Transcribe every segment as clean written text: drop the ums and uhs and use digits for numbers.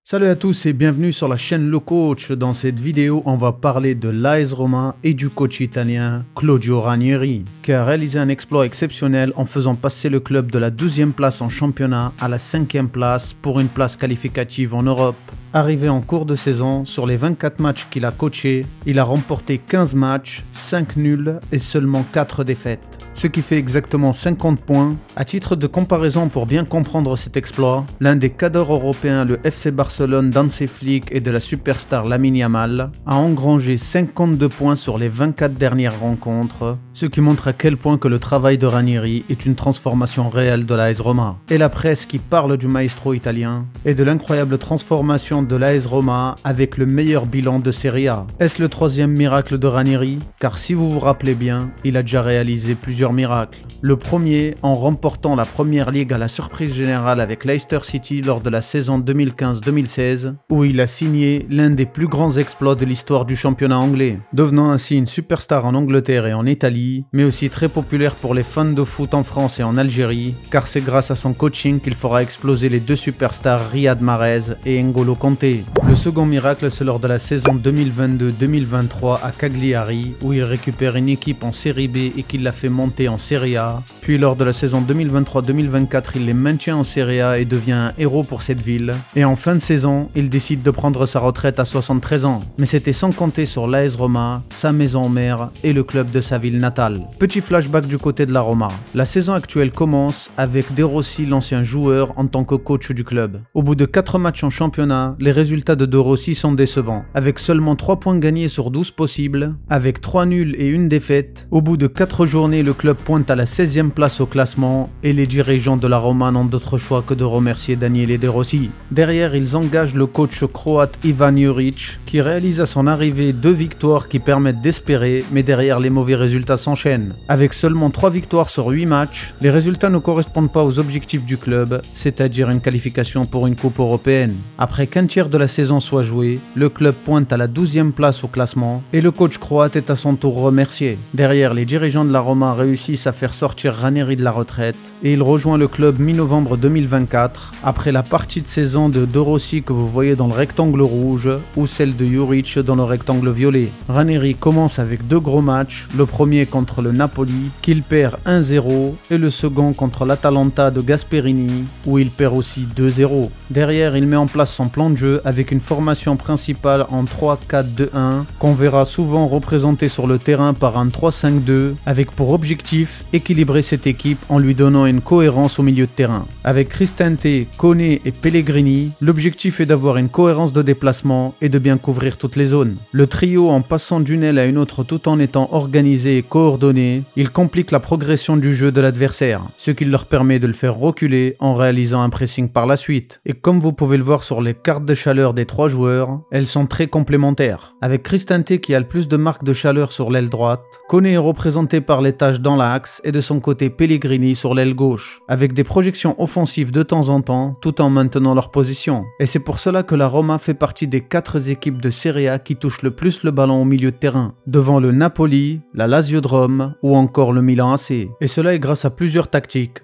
Salut à tous et bienvenue sur la chaîne Le Coach. Dans cette vidéo, on va parler de l'AS Roma et du coach italien Claudio Ranieri, qui a réalisé un exploit exceptionnel en faisant passer le club de la 12e place en championnat à la 5e place pour une place qualificative en Europe. Arrivé en cours de saison, sur les 24 matchs qu'il a coachés, il a remporté 15 matchs, 5 nuls et seulement 4 défaites, ce qui fait exactement 50 points. À titre de comparaison pour bien comprendre cet exploit, l'un des cadres européens, le FC Barcelone d'Hansi Flick et de la superstar Lamine Yamal, a engrangé 52 points sur les 24 dernières rencontres, ce qui montre à quel point que le travail de Ranieri est une transformation réelle de l'AS Roma. Et la presse qui parle du maestro italien et de l'incroyable transformation de l'AS Roma avec le meilleur bilan de Serie A. Est-ce le troisième miracle de Ranieri? Car si vous vous rappelez bien, il a déjà réalisé plusieurs miracles. Le premier en remportant la première ligue à la surprise générale avec Leicester City lors de la saison 2015-2016, où il a signé l'un des plus grands exploits de l'histoire du championnat anglais, devenant ainsi une superstar en Angleterre et en Italie, mais aussi très populaire pour les fans de foot en France et en Algérie, car c'est grâce à son coaching qu'il fera exploser les deux superstars Riyad Mahrez et N'Golo Kanté. Le second miracle, c'est lors de la saison 2022-2023 à Cagliari, où il récupère une équipe en Série B et qu'il la fait monter en Serie A. Puis lors de la saison 2023-2024, il les maintient en Serie A et devient un héros pour cette ville. Et en fin de saison, il décide de prendre sa retraite à 73 ans. Mais c'était sans compter sur l'AS Roma, sa maison mère et le club de sa ville natale. Petit flashback du côté de la Roma. La saison actuelle commence avec De Rossi, l'ancien joueur, en tant que coach du club. Au bout de 4 matchs en championnat, les résultats de Rossi sont décevants, avec seulement 3 points gagnés sur 12 possibles, avec 3 nuls et 1 défaite. Au bout de 4 journées, le club pointe à la 16e place au classement et les dirigeants de la Roma n'ont d'autre choix que de remercier Daniele De Rossi. Derrière, ils engagent le coach croate Ivan Juric, qui réalise à son arrivée 2 victoires qui permettent d'espérer, mais derrière les mauvais résultats s'enchaînent. Avec seulement 3 victoires sur 8 matchs, les résultats ne correspondent pas aux objectifs du club, c'est-à-dire une qualification pour une coupe européenne. Après qu'un tiers de la saison soit jouée, le club pointe à la 12e place au classement et le coach croate est à son tour remercié. Derrière, les dirigeants de la Roma réussissent à faire sortir Ranieri de la retraite et il rejoint le club mi-novembre 2024 après la partie de saison de Rossi que vous voyez dans le rectangle rouge ou celle de Juric dans le rectangle violet. Ranieri commence avec 2 gros matchs, le premier contre le Napoli qu'il perd 1-0 et le second contre l'Atalanta de Gasperini où il perd aussi 2-0. Derrière, il met en place son plan de jeu avec une formation principale en 3-4-2-1 qu'on verra souvent représentée sur le terrain par un 3-5-2 avec pour objectif équilibrer cette équipe en lui donnant une cohérence au milieu de terrain. Avec Cristante, Koné et Pellegrini, l'objectif est d'avoir une cohérence de déplacement et de bien couvrir toutes les zones. Le trio en passant d'une aile à une autre tout en étant organisé et coordonné, il complique la progression du jeu de l'adversaire, ce qui leur permet de le faire reculer en réalisant un pressing par la suite. Et comme vous pouvez le voir sur les cartes de chaleur des 3 joueurs, elles sont très complémentaires. Avec Cristante qui a le plus de marques de chaleur sur l'aile droite, Koné est représenté par les tâches dans l'axe et de son côté Pellegrini sur l'aile gauche, avec des projections offensives de temps en temps tout en maintenant leur position. Et c'est pour cela que la Roma fait partie des 4 équipes de Serie A qui touchent le plus le ballon au milieu de terrain, devant le Napoli, la Lazio de Rome ou encore le Milan AC. Et cela est grâce à plusieurs tactiques.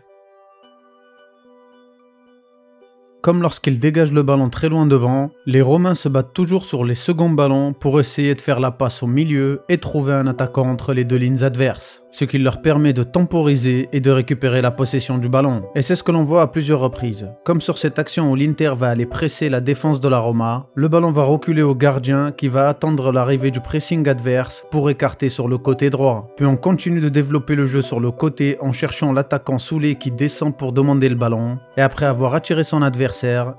Comme lorsqu'ils dégagent le ballon très loin devant, les Romains se battent toujours sur les seconds ballons pour essayer de faire la passe au milieu et trouver un attaquant entre les 2 lignes adverses, ce qui leur permet de temporiser et de récupérer la possession du ballon. Et c'est ce que l'on voit à plusieurs reprises. Comme sur cette action où l'Inter va aller presser la défense de la Roma, le ballon va reculer au gardien qui va attendre l'arrivée du pressing adverse pour écarter sur le côté droit. Puis on continue de développer le jeu sur le côté en cherchant l'attaquant Soulé qui descend pour demander le ballon, et après avoir attiré son adversaire,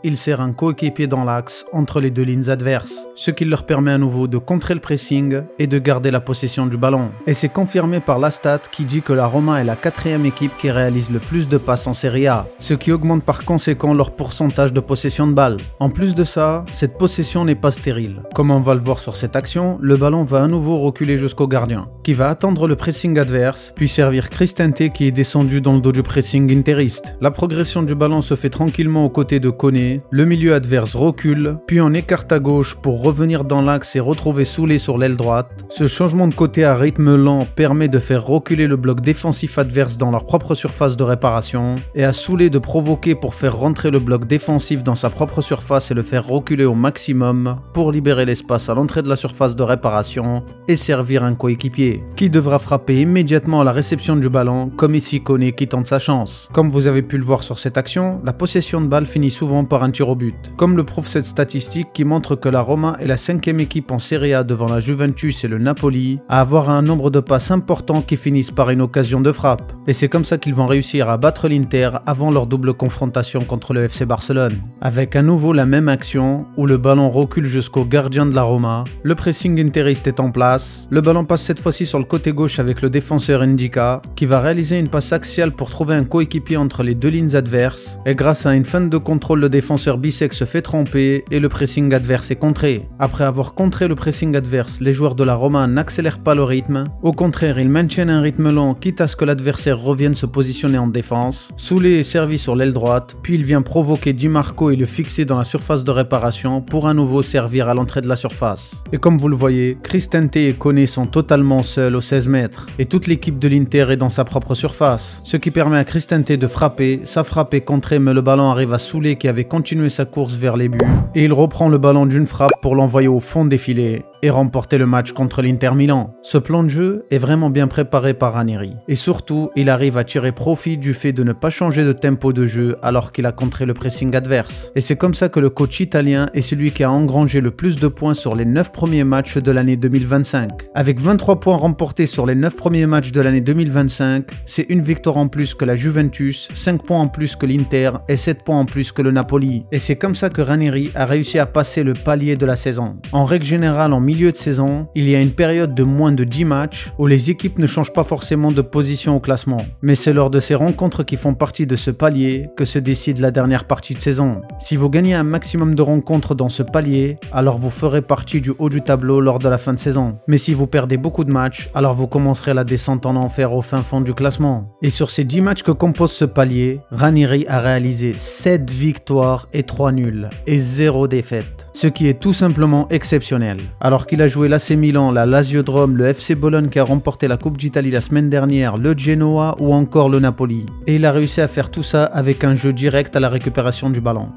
il sert un coéquipier dans l'axe entre les 2 lignes adverses, ce qui leur permet à nouveau de contrer le pressing et de garder la possession du ballon. Et c'est confirmé par la stat qui dit que la Roma est la 4e équipe qui réalise le plus de passes en Serie A, ce qui augmente par conséquent leur pourcentage de possession de balle. En plus de ça, cette possession n'est pas stérile. Comme on va le voir sur cette action, le ballon va à nouveau reculer jusqu'au gardien, qui va attendre le pressing adverse, puis servir Cristante qui est descendu dans le dos du pressing interiste. La progression du ballon se fait tranquillement aux côtés de Koné, le milieu adverse recule, puis on écarte à gauche pour revenir dans l'axe et retrouver Soulé sur l'aile droite. Ce changement de côté à rythme lent permet de faire reculer le bloc défensif adverse dans leur propre surface de réparation, et à Soulé de provoquer pour faire rentrer le bloc défensif dans sa propre surface et le faire reculer au maximum pour libérer l'espace à l'entrée de la surface de réparation et servir un coéquipier, qui devra frapper immédiatement à la réception du ballon, comme ici Koné qui tente sa chance. Comme vous avez pu le voir sur cette action, la possession de balle finit souvent par un tir au but, comme le prouve cette statistique qui montre que la Roma est la 5e équipe en Serie A devant la Juventus et le Napoli à avoir un nombre de passes important qui finissent par une occasion de frappe. Et c'est comme ça qu'ils vont réussir à battre l'Inter avant leur double confrontation contre le FC Barcelone. Avec à nouveau la même action où le ballon recule jusqu'au gardien de la Roma, le pressing interiste est en place, le ballon passe cette fois-ci sur le côté gauche avec le défenseur Ndika qui va réaliser une passe axiale pour trouver un coéquipier entre les deux lignes adverses, et grâce à une feinte de contrôle le défenseur Bisek se fait tromper et le pressing adverse est contré. Après avoir contré le pressing adverse, les joueurs de la Roma n'accélèrent pas le rythme, au contraire ils maintiennent un rythme lent quitte à ce que l'adversaire revienne se positionner en défense. Soulé est servi sur l'aile droite, puis il vient provoquer Di Marco et le fixer dans la surface de réparation pour à nouveau servir à l'entrée de la surface. Et comme vous le voyez, Cristante et Koné sont totalement seuls aux 16 mètres, et toute l'équipe de l'Inter est dans sa propre surface, ce qui permet à Cristante de frapper, sa frappe est contrée mais le ballon arrive à Soulé qui avait continué sa course vers les buts, et il reprend le ballon d'une frappe pour l'envoyer au fond des filets et remporter le match contre l'Inter Milan. Ce plan de jeu est vraiment bien préparé par Ranieri, et surtout il arrive à tirer profit du fait de ne pas changer de tempo de jeu alors qu'il a contré le pressing adverse. Et c'est comme ça que le coach italien est celui qui a engrangé le plus de points sur les 9 premiers matchs de l'année 2025. Avec 23 points remportés sur les 9 premiers matchs de l'année 2025, c'est une victoire en plus que la Juventus, 5 points en plus que l'Inter et 7 points en plus que le Napoli. Et c'est comme ça que Ranieri a réussi à passer le palier de la saison. En règle générale, en milieu de saison, il y a une période de moins de 10 matchs où les équipes ne changent pas forcément de position au classement. Mais c'est lors de ces rencontres qui font partie de ce palier que se décide la dernière partie de saison. Si vous gagnez un maximum de rencontres dans ce palier, alors vous ferez partie du haut du tableau lors de la fin de saison. Mais si vous perdez beaucoup de matchs, alors vous commencerez la descente en enfer au fin fond du classement. Et sur ces 10 matchs que compose ce palier, Ranieri a réalisé 7 victoires et 3 nuls et 0 défaite. Ce qui est tout simplement exceptionnel. Alors qu'il a joué l'AC Milan, la Lazio de Rome, le FC Bologne qui a remporté la Coupe d'Italie la semaine dernière, le Genoa ou encore le Napoli. Et il a réussi à faire tout ça avec un jeu direct à la récupération du ballon.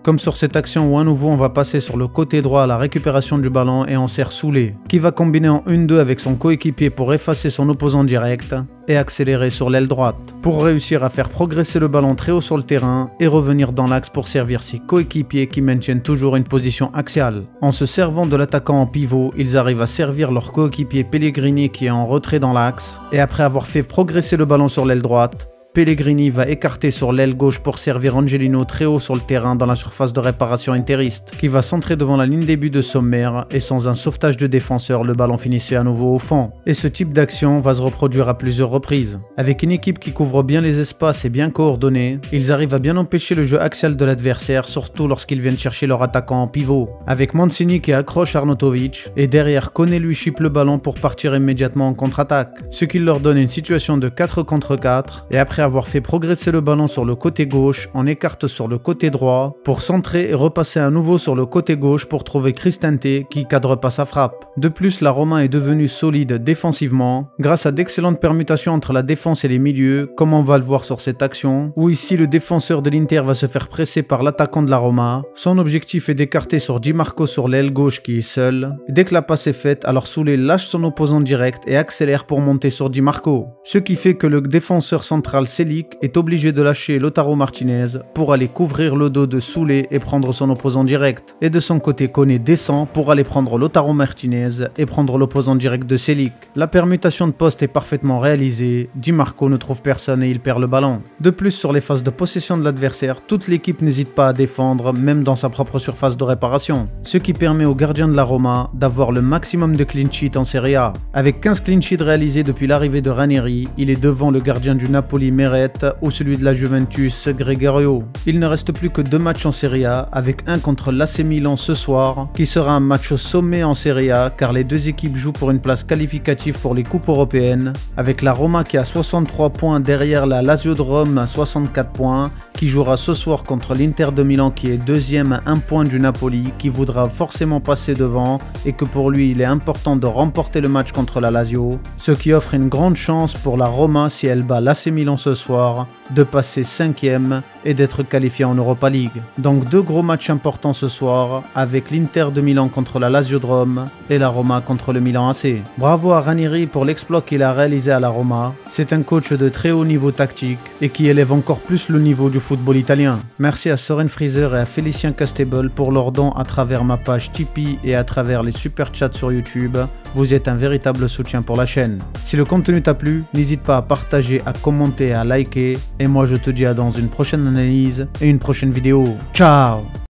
Comme sur cette action où à nouveau on va passer sur le côté droit à la récupération du ballon et on sert Soulé, qui va combiner en 1-2 avec son coéquipier pour effacer son opposant direct et accélérer sur l'aile droite, pour réussir à faire progresser le ballon très haut sur le terrain et revenir dans l'axe pour servir ses coéquipiers qui maintiennent toujours une position axiale. En se servant de l'attaquant en pivot, ils arrivent à servir leur coéquipier Pellegrini qui est en retrait dans l'axe, et après avoir fait progresser le ballon sur l'aile droite, Pellegrini va écarter sur l'aile gauche pour servir Angelino très haut sur le terrain dans la surface de réparation interiste, qui va centrer devant la ligne des buts de Sommer et sans un sauvetage de défenseur, le ballon finissait à nouveau au fond. Et ce type d'action va se reproduire à plusieurs reprises. Avec une équipe qui couvre bien les espaces et bien coordonnée, ils arrivent à bien empêcher le jeu axial de l'adversaire, surtout lorsqu'ils viennent chercher leur attaquant en pivot. Avec Mancini qui accroche Arnautovic, et derrière Koné lui chipe le ballon pour partir immédiatement en contre-attaque, ce qui leur donne une situation de 4 contre 4, et après avoir fait progresser le ballon sur le côté gauche, on écarte sur le côté droit pour centrer et repasser à nouveau sur le côté gauche pour trouver Cristante qui cadre pas sa frappe. De plus, la Roma est devenue solide défensivement grâce à d'excellentes permutations entre la défense et les milieux, comme on va le voir sur cette action, où ici le défenseur de l'Inter va se faire presser par l'attaquant de la Roma. Son objectif est d'écarter sur Di Marco sur l'aile gauche qui est seul. Dès que la passe est faite, alors Soulé lâche son opposant direct et accélère pour monter sur Di Marco. Ce qui fait que le défenseur central Selic est obligé de lâcher Lautaro Martinez pour aller couvrir le dos de Soulé et prendre son opposant direct. Et de son côté, Koné descend pour aller prendre Lautaro Martinez et prendre l'opposant direct de Selic. La permutation de poste est parfaitement réalisée, Di Marco ne trouve personne et il perd le ballon. De plus, sur les phases de possession de l'adversaire, toute l'équipe n'hésite pas à défendre, même dans sa propre surface de réparation. Ce qui permet au gardien de la Roma d'avoir le maximum de clean sheet en Serie A. Avec 15 clean sheets réalisés depuis l'arrivée de Ranieri, il est devant le gardien du Napoli Meret ou celui de la Juventus Gregorio. Il ne reste plus que 2 matchs en Serie A, avec un contre l'AC Milan ce soir, qui sera un match au sommet en Serie A car les deux équipes jouent pour une place qualificative pour les coupes européennes, avec la Roma qui a 63 points derrière la Lazio de Rome à 64 points, qui jouera ce soir contre l'Inter de Milan qui est deuxième à 1 point du Napoli, qui voudra forcément passer devant et que pour lui il est important de remporter le match contre la Lazio, ce qui offre une grande chance pour la Roma si elle bat l'AC Milan ce soir, de passer 5e et d'être qualifiée en Europa League. Donc 2 gros matchs importants ce soir, avec l'Inter de Milan contre la Lazio de Rome et la Roma contre le Milan AC. Bravo à Ranieri pour l'exploit qu'il a réalisé à la Roma. C'est un coach de très haut niveau tactique et qui élève encore plus le niveau du football italien. Merci à Soren Freezer et à Félicien Castable pour leurs dons à travers ma page Tipeee et à travers les super chats sur YouTube. Vous êtes un véritable soutien pour la chaîne. Si le contenu t'a plu, n'hésite pas à partager, à commenter et à liker. Et moi je te dis à dans une prochaine analyse et une prochaine vidéo. Ciao!